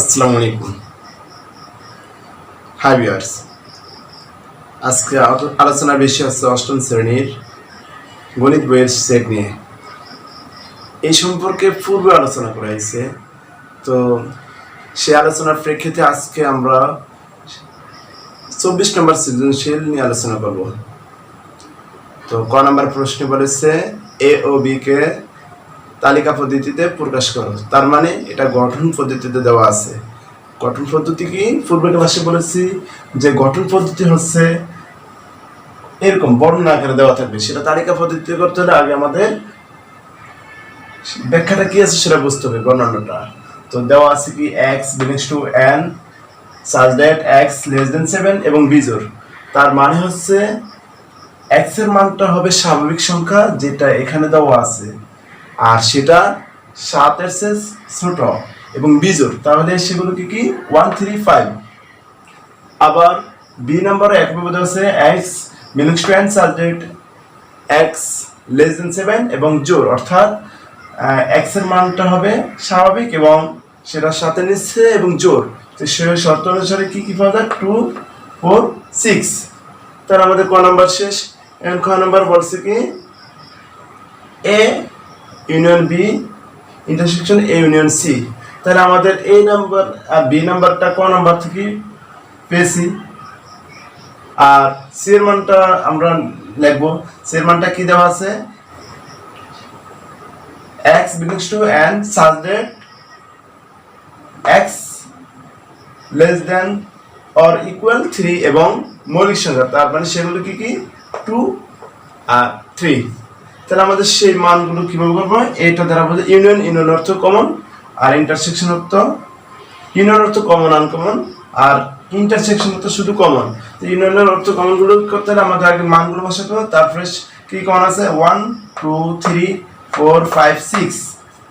আসসালামু আলাইকুম। Hi viewers, আজকে আলোচনার বিষয় হচ্ছে অষ্টম শ্রেণীর গণিত বইয়ের সেট নিয়ে। এই সম্পর্কে পূর্বে আলোচনা করা হয়েছে, তো সেই আলোচনার প্রেক্ষিতে আজকে আমরা 24 নম্বর সৃজনশীল নিয়ে আলোচনা করব। তো ক নম্বর প্রশ্ন বলেছে এ ও বি কে তালিকা পদ্ধতিতে প্রকাশ করো। তার মানে এটা গঠন পদ্ধতিতে দেওয়া আছে। গঠন পদ্ধতি কি? পূর্বে ক্লাসে বলেছি যে গঠন পদ্ধতি হচ্ছে এরকম বর্ণনা আকারে দেওয়া থাকবে। সেটা তালিকা পদ্ধতিতে করতে হলে আগে আমাদের ব্যাখ্যাটা কি আছে সেটা বুঝতে হবে, বর্ণনাটা। তো দেওয়া আছে কি x belongs to n such that x less than 7 এবং বিজোড়। তার মানে হচ্ছে x এর মানটা হবে স্বাভাবিক সংখ্যা যেটা এখানে দেওয়া আছে, আর সেটা 7 এর চেয়ে ছোট এবং বিজোড়, তাহলে সেগুলো কি 1 3 5। আবার বি নম্বরে একভাবে দেওয়া আছে x belongs to n such that x less than 7 এবং জোড়, অর্থাৎ x এর মানটা হবে স্বাভাবিক এবং সেটা 7 এর নিচে এবং জোড়। তো সেই শর্ত অনুসারে কি পাওয়া যায় 2 4 6। তার আমাদের ক নাম্বার শেষ। এখন খ নাম্বার বলছে কি A union B intersection A union C. তাহলে আমাদের এ নাম্বার আর বি নাম্বারটা ক নাম্বার থেকে পেয়েছি, আর সি এর মানটা আমরা লিখবো। সি এর মানটা কি দেওয়া আছে x belongs to n such that x less than or equal 3 এবং মৌলিক সংখ্যা, তার মানে সেগুলো কি 2 আর 3। তাহলে আমাদের সেই মানগুলো কিভাবে করবো? এটা দ্বারা বলতে ইউনিয়ন অর্থ কমন, আর ইন্টারসেকশন অর্থ ইউনিয়ন অর্থ কমন আনকমন, আর ইন্টারসেকশন অর্থ শুধু কমন। তো ইউনিয়নের অর্থ কমন গুলো করতে হলে আমাদের আগে মানগুলো বসাতে হবে। তারপরে কি কমন আছে 1 2 3 4 5 6,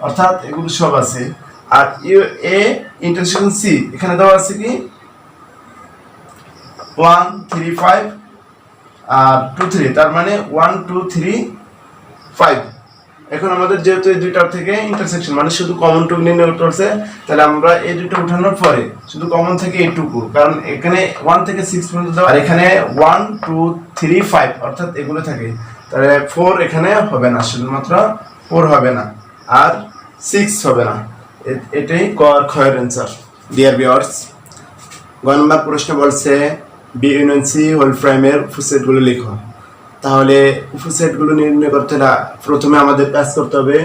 অর্থাৎ এগুলো সব আছে। আর এ ইন্টারসেকশন সি এখানে দেওয়া আছে কি 1 3 5 আর 2 3, তার মানে 1 2 3 5। এখন আমাদের যেহেতু এই দুইটার থেকে ইন্টারসেকশন মানে শুধু কমন টুকু নির্ণয় করতে, তাহলে আমরা এই দুটো উঠানোর পরে শুধু কমন থেকে এইটুকু, কারণ এখানে 1 থেকে 6 পর্যন্ত দেওয়া, আর এখানে 1 2 3 5 অর্থাৎ এগুলো থাকে। তাহলে 4 এখানে হবে না, শুধুমাত্র 4 হবে না আর 6 হবে না। এটাই ক্ষয়ের অ্যান্সার। ডিয়ার ভিউয়ার্স, গ নম্বর প্রশ্ন বলছে বি ইউনিয়ন সি হোল ফ্রেমের উপসেটগুলো লিখো। তাহলে উপসেটগুলো নির্ণয় করতে হলে প্রথমে আমাদের কাজ করতে হবে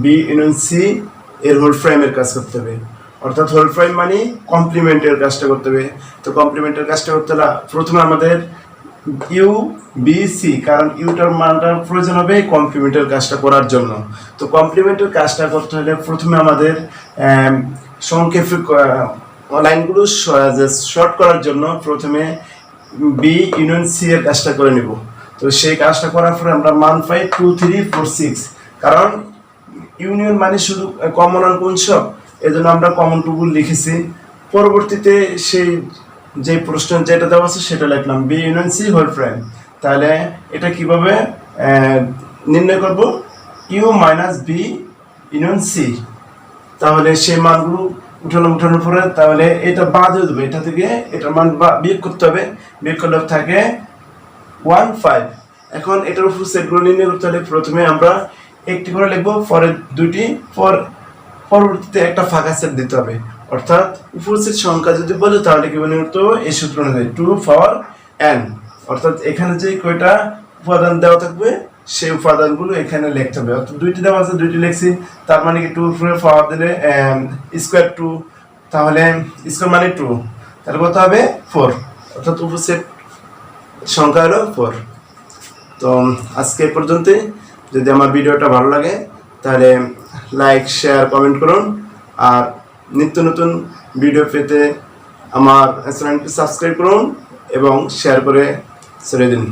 বি ইউনিয়ন সি এর হোল ফ্রেমের কাজ করতে হবে, অর্থাৎ হোল ফ্রেম মানে কমপ্লিমেন্টের কাজটা করতে হবে। তো কমপ্লিমেন্টের কাজটা করতে হলে প্রথমে আমাদের ইউ বি সি, কারণ ইউটার মানটার প্রয়োজন হবে কমপ্লিমেন্টের কাজটা করার জন্য। তো কমপ্লিমেন্টের কাজটা করতে হলে প্রথমে আমাদের সংক্ষেপে লাইনগুলো শর্ট করার জন্য প্রথমে বি ইউনিয়ন সি এর কাজটা করে নিব। তো সেই কাজটা করার পরে আমরা মান পাই 2 3 4 6, কারণ ইউনিয়ন মানে শুধু কমন আনকমন সব, এজন্য আমরা কমন টুকু লিখেছি। পরবর্তীতে সেই যে প্রশ্ন যেটা দেওয়া আছে সেটা লিখলাম B union C whole frame. তাহলে এটা কিভাবে নির্ণয় করব? U minus B union C. তাহলে সেই মানগুলো উঠানোর পরে তাহলে এটা বাদ হয়ে যাবে, এটা থেকে এটার মান বিয়োগ করতে হবে। বিয়োগ করলে থাকে 1 5। এখন এটার উপর সেটগুলো নির্ণয় করতে হলে প্রথমে আমরা একটি করে লিখবো, পরে দুইটি, পরবর্তীতে একটা ফাঁকা সেট দিতে হবে। অর্থাৎ উপস্থিত সংখ্যা যদি বলে তাহলে কি মনে করতে হবে এই সূত্র অনুযায়ী 2 পাওয়ার n, অর্থাৎ এখানে যে কয়টা উপাদান দেওয়া থাকবে সেই উপাদানগুলো এখানে লিখতে হবে। অর্থাৎ দুইটি দেওয়া আছে, দুইটি লিখছি, তার মানে কি 2 পাওয়ার দিলে স্কয়ার 2, তাহলে স্কয়ার মানে 2, তাহলে কত হবে 4, অর্থাৎ উপস্থিত সংখ্যা হলো 4। তো আজকে এই পর্যন্তই। যদি আমার ভিডিওটা ভালো লাগে তাহলে লাইক শেয়ার কমেন্ট করুন, আর নিত্য নতুন ভিডিও পেতে আমার চ্যানেলটি সাবস্ক্রাইব করুন এবং শেয়ার করে ছেড়ে দিন।